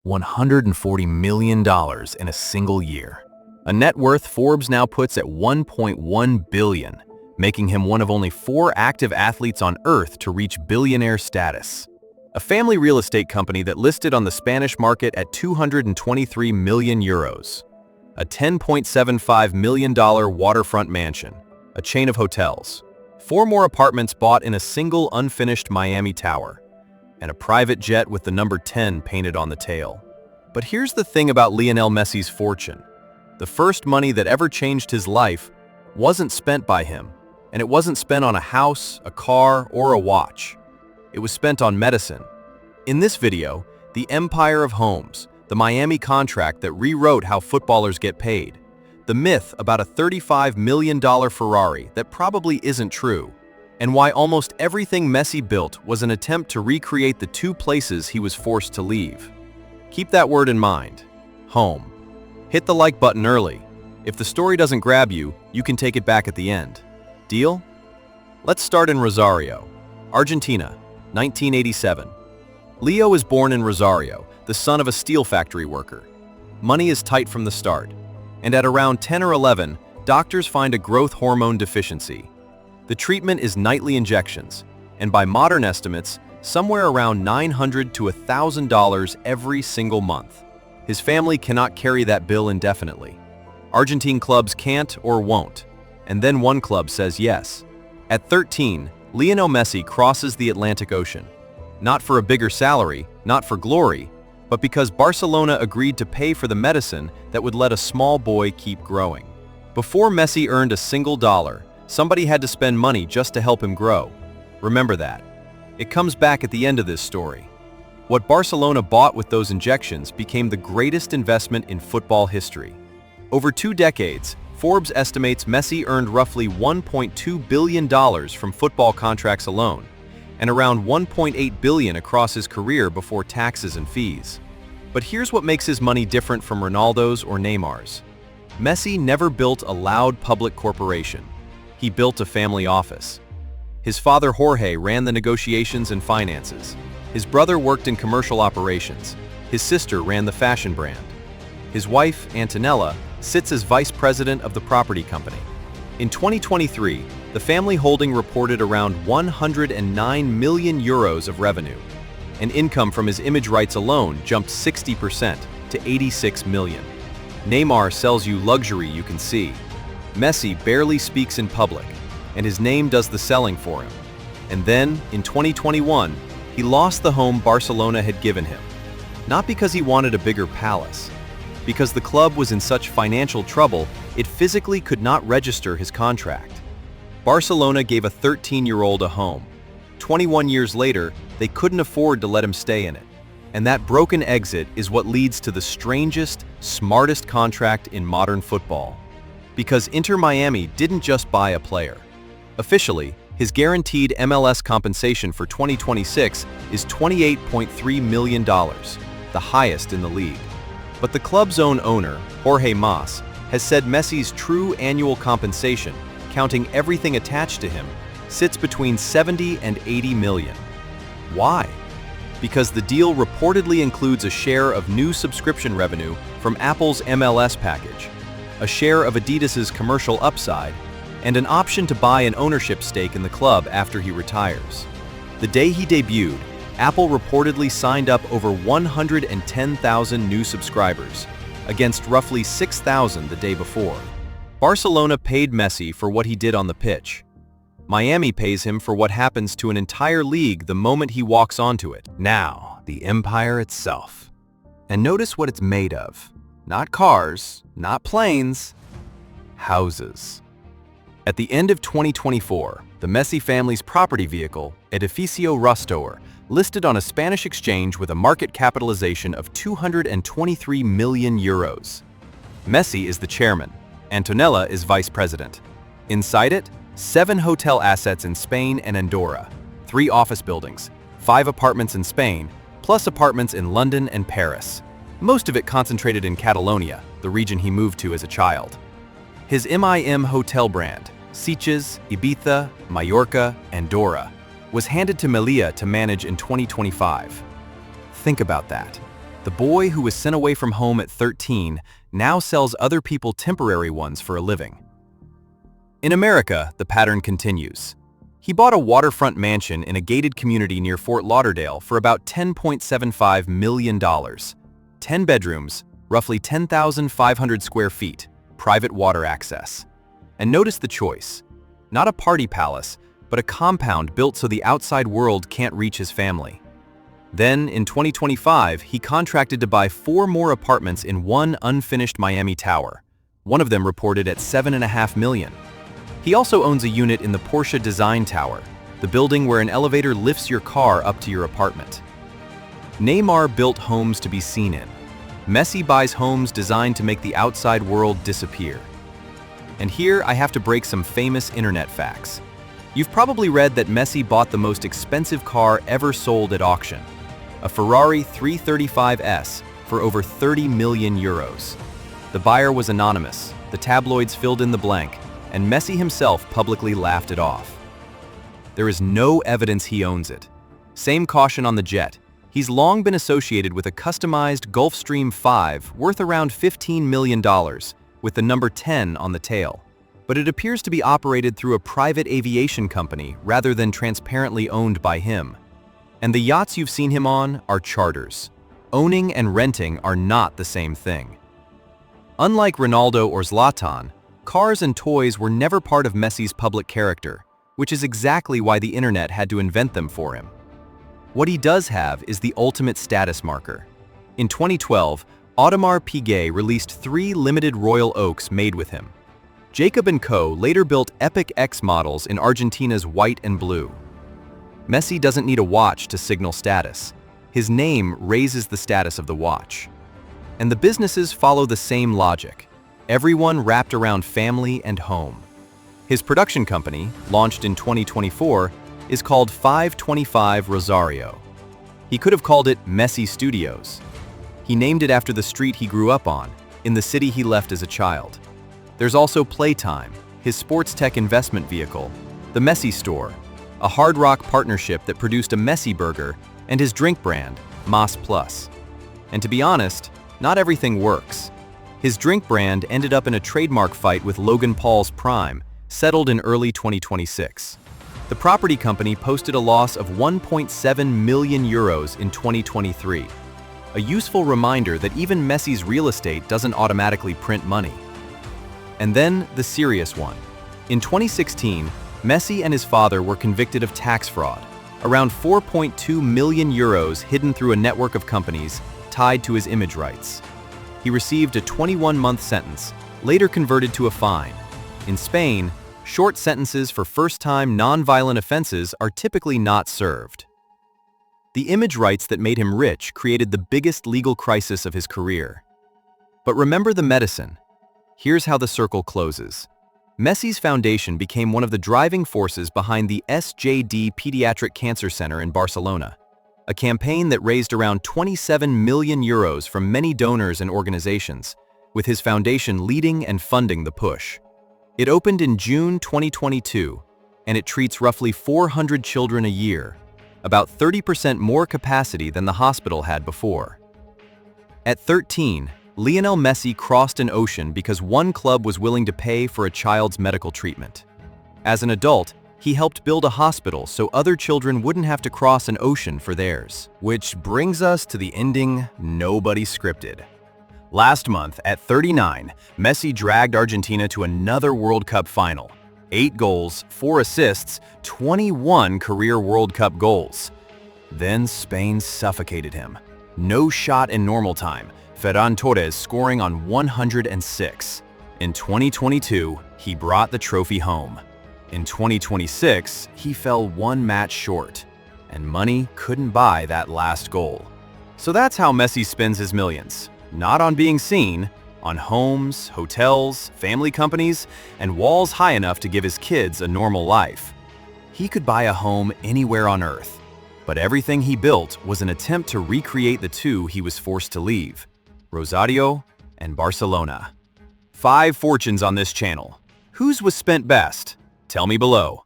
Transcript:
$140 million in a single year. A net worth Forbes now puts at $1.1 billion, making him one of only 4 active athletes on Earth to reach billionaire status. A family real estate company that listed on the Spanish market at €223 million. A $10.75 million waterfront mansion. A chain of hotels. 4 more apartments bought in a single unfinished Miami tower. And a private jet with the number 10 painted on the tail. But here's the thing about Lionel Messi's fortune. The first money that ever changed his life wasn't spent by him, and it wasn't spent on a house, a car, or a watch. It was spent on medicine. In this video, the empire of homes, the Miami contract that rewrote how footballers get paid, the myth about a $35 million Ferrari that probably isn't true, and why almost everything Messi built was an attempt to recreate the 2 places he was forced to leave. Keep that word in mind. Home. Hit the like button early. If the story doesn't grab you, you can take it back at the end. Deal? Let's start in Rosario, Argentina, 1987. Leo is born in Rosario, the son of a steel factory worker. Money is tight from the start, and at around 10 or 11, doctors find a growth hormone deficiency. The treatment is nightly injections, and by modern estimates, somewhere around $900 to $1,000 every single month. His family cannot carry that bill indefinitely. Argentine clubs can't or won't, and then one club says yes. At 13, Lionel Messi crosses the Atlantic Ocean. Not for a bigger salary, not for glory, but because Barcelona agreed to pay for the medicine that would let a small boy keep growing. Before Messi earned a single dollar, somebody had to spend money just to help him grow. Remember that. It comes back at the end of this story. What Barcelona bought with those injections became the greatest investment in football history. Over 2 decades, Forbes estimates Messi earned roughly $1.2 billion from football contracts alone, and around $1.8 billion across his career before taxes and fees. But here's what makes his money different from Ronaldo's or Neymar's. Messi never built a loud public corporation. He built a family office. His father Jorge ran the negotiations and finances. His brother worked in commercial operations. His sister ran the fashion brand. His wife, Antonella, sits as vice president of the property company. In 2023, the family holding reported around €109 million of revenue, and income from his image rights alone jumped 60% to $86 million. Neymar sells you luxury you can see. Messi barely speaks in public, and his name does the selling for him. And then, in 2021, he lost the home Barcelona had given him. Not because he wanted a bigger palace, because the club was in such financial trouble it physically could not register his contract. Barcelona gave a 13-year-old a home. 21 years later, they couldn't afford to let him stay in it. And that broken exit is what leads to the strangest, smartest contract in modern football. Because Inter Miami didn't just buy a player. Officially, his guaranteed MLS compensation for 2026 is $28.3 million, the highest in the league. But the club's own owner, Jorge Mas, has said Messi's true annual compensation, counting everything attached to him, sits between 70 and 80 million. Why? Because the deal reportedly includes a share of new subscription revenue from Apple's MLS package, a share of Adidas's commercial upside, and an option to buy an ownership stake in the club after he retires. The day he debuted, Apple reportedly signed up over 110,000 new subscribers, against roughly 6,000 the day before. Barcelona paid Messi for what he did on the pitch. Miami pays him for what happens to an entire league the moment he walks onto it. Now, the empire itself. And notice what it's made of. Not cars, not planes, houses. At the end of 2024, the Messi family's property vehicle, Edificio Rostoer, listed on a Spanish exchange with a market capitalization of €223 million. Messi is the chairman. Antonella is vice president. Inside it, 7 hotel assets in Spain and Andorra, 3 office buildings, 5 apartments in Spain, plus apartments in London and Paris. Most of it concentrated in Catalonia, the region he moved to as a child. His MIM hotel brand, Sitges, Ibiza, Mallorca, Andorra, was handed to Melilla to manage in 2025. Think about that. The boy who was sent away from home at 13 now sells other people temporary ones for a living. In America, the pattern continues. He bought a waterfront mansion in a gated community near Fort Lauderdale for about $10.75 million. 10 bedrooms, roughly 10,500 square feet, private water access. And notice the choice. Not a party palace, but a compound built so the outside world can't reach his family. Then, in 2025, he contracted to buy 4 more apartments in one unfinished Miami tower, one of them reported at $7.5 million. He also owns a unit in the Porsche Design Tower, the building where an elevator lifts your car up to your apartment. Neymar built homes to be seen in. Messi buys homes designed to make the outside world disappear. And here I have to break some famous internet facts. You've probably read that Messi bought the most expensive car ever sold at auction, a Ferrari 335S, for over 30 million euros. The buyer was anonymous, the tabloids filled in the blank, and Messi himself publicly laughed it off. There is no evidence he owns it. Same caution on the jet. He's long been associated with a customized Gulfstream 5 worth around $15 million, with the number 10 on the tail. But it appears to be operated through a private aviation company rather than transparently owned by him. And the yachts you've seen him on are charters. Owning and renting are not the same thing. Unlike Ronaldo or Zlatan, cars and toys were never part of Messi's public character, which is exactly why the internet had to invent them for him. What he does have is the ultimate status marker. In 2012, Audemars Piguet released 3 limited Royal Oaks made with him. Jacob & Co. later built Epic X models in Argentina's white and blue. Messi doesn't need a watch to signal status. His name raises the status of the watch. And the businesses follow the same logic. Everyone wrapped around family and home. His production company, launched in 2024, is called 525 Rosario. He could have called it Messi Studios. He named it after the street he grew up on, in the city he left as a child. There's also Playtime, his sports tech investment vehicle, the Messi Store, a Hard Rock partnership that produced a Messi burger, and his drink brand, Mas Plus. And to be honest, not everything works. His drink brand ended up in a trademark fight with Logan Paul's Prime, settled in early 2026. The property company posted a loss of 1.7 million euros in 2023, a useful reminder that even Messi's real estate doesn't automatically print money. And then the serious one. In 2016, Messi and his father were convicted of tax fraud, around 4.2 million euros hidden through a network of companies tied to his image rights. He received a 21-month sentence, later converted to a fine. In Spain, short sentences for first-time non-violent offenses are typically not served. The image rights that made him rich created the biggest legal crisis of his career. But remember the medicine. Here's how the circle closes. Messi's foundation became one of the driving forces behind the SJD Pediatric Cancer Center in Barcelona, a campaign that raised around 27 million euros from many donors and organizations, with his foundation leading and funding the push. It opened in June 2022, and it treats roughly 400 children a year, about 30% more capacity than the hospital had before. At 13, Lionel Messi crossed an ocean because one club was willing to pay for a child's medical treatment. As an adult, he helped build a hospital so other children wouldn't have to cross an ocean for theirs. Which brings us to the ending nobody scripted. Last month, at 39, Messi dragged Argentina to another World Cup final. 8 goals, 4 assists, 21 career World Cup goals. Then Spain suffocated him. No shot in normal time, Ferran Torres scoring on 106. In 2022, he brought the trophy home. In 2026, he fell 1 match short, and money couldn't buy that last goal. So that's how Messi spends his millions. Not on being seen, on homes, hotels, family companies, and walls high enough to give his kids a normal life. He could buy a home anywhere on earth, but everything he built was an attempt to recreate the 2 he was forced to leave, Rosario and Barcelona. 5 fortunes on this channel. Whose was spent best? Tell me below.